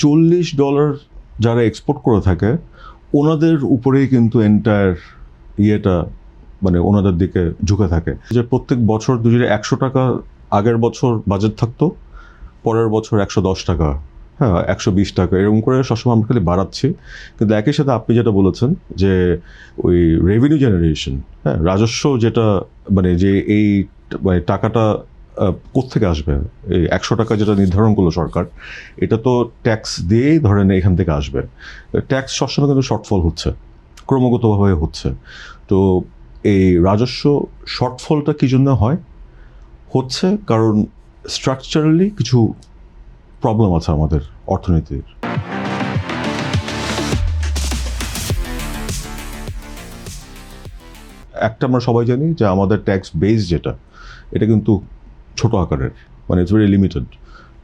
$40 যারা এক্সপোর্ট করে থাকে ওনাদের উপরেই কিন্তু এন্টায়ার ইয়েটা মানে ওনাদের দিকে ঝুঁকে থাকে। যে প্রত্যেক বছর যদি 100 টাকা আগের বছর বাজেট থাকতো, পরের বছর 110 টাকা, হ্যাঁ 120 টাকা, এরকম করে সবসময় আমরা খালি বাড়াচ্ছি। কিন্তু একই সাথে আপনি যেটা বলেছেন যে ওই রেভিনিউ জেনারেশন, হ্যাঁ রাজস্ব যেটা মানে যে এই মানে টাকাটা কোত্থেকে আসবে, এই 100 টাকা যেটা নির্ধারণ করলো সরকার, এটা তো ট্যাক্স দিয়েই ধরেন এখান থেকে আসবে। ট্যাক্স সবসময় কিন্তু শর্টফল হচ্ছে, ক্রমাগতভাবে হচ্ছে। তো এই রাজস্ব শর্টফলটা কী জন্য হচ্ছে কারণ স্ট্রাকচারালি কিছু প্রবলেম আছে আমাদের অর্থনীতির। একটা আমরা সবাই জানি যে আমাদের ট্যাক্স বেস যেটা, এটা কিন্তু ছোট আকারের, মানে ইটস ভেরি লিমিটেড।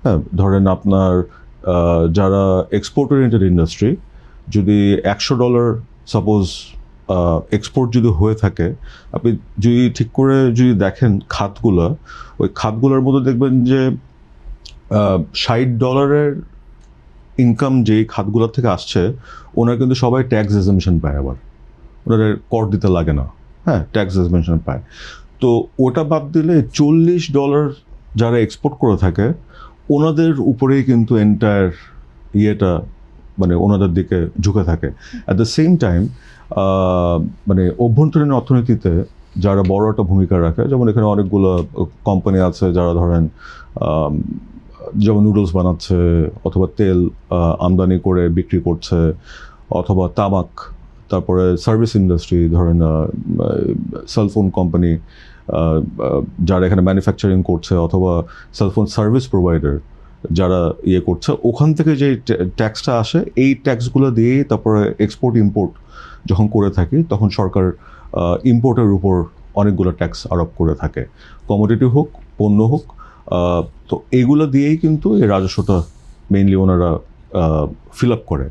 হ্যাঁ ধরেন আপনার যারা এক্সপোর্ট ওরিয়েন্টেড ইন্ডাস্ট্রি, যদি $100 সাপোজ এক্সপোর্ট যদি হয়ে থাকে, আপনি যদি ঠিক করে যদি দেখেন খাতগুলো, ওই খাতগুলোর মধ্যে দেখবেন যে $60 ইনকাম যেই খাতগুলো থেকে আসছে ওনারা কিন্তু সবাই ট্যাক্স এক্সাম্পশন পায়, আবার ওনারা কর দিতে লাগে না, হ্যাঁ ট্যাক্স এক্সাম্পশন পায়। তো ওটা বাদ দিলে $40 যারা এক্সপোর্ট করে থাকে ওনাদের উপরেই কিন্তু এন্টায়ার ইয়েটা মানে ওনাদের দিকে ঝুঁকে থাকে। অ্যাট দ্য সেম টাইম মানে অভ্যন্তরীণ অর্থনীতিতে যারা বড় একটা ভূমিকা রাখে, যেমন এখানে অনেকগুলো কোম্পানি আছে যারা ধরেন যেমন নুডলস বানাচ্ছে, অথবা তেল আমদানি করে বিক্রি করছে, অথবা তামাক, তারপরে সার্ভিস ইন্ডাস্ট্রি, ধরেন সেলফোন কোম্পানি যারা এখানে ম্যানুফ্যাকচারিং করছে, অথবা সেলফোন সার্ভিস প্রোভাইডার যারা ইয়ে করছে, ওখান থেকে যে ট্যাক্সটা আসে এই ট্যাক্সগুলো দিয়েই তারপরে এক্সপোর্ট ইম্পোর্ট যখন করে থাকি তখন সরকার ইম্পোর্টের উপর অনেকগুলো ট্যাক্স আরোপ করে থাকে, কমোডিটি হোক পণ্য হোক। তো এইগুলো দিয়েই কিন্তু এই রাজস্বটা মেইনলি ওনারা ফিল আপ করে।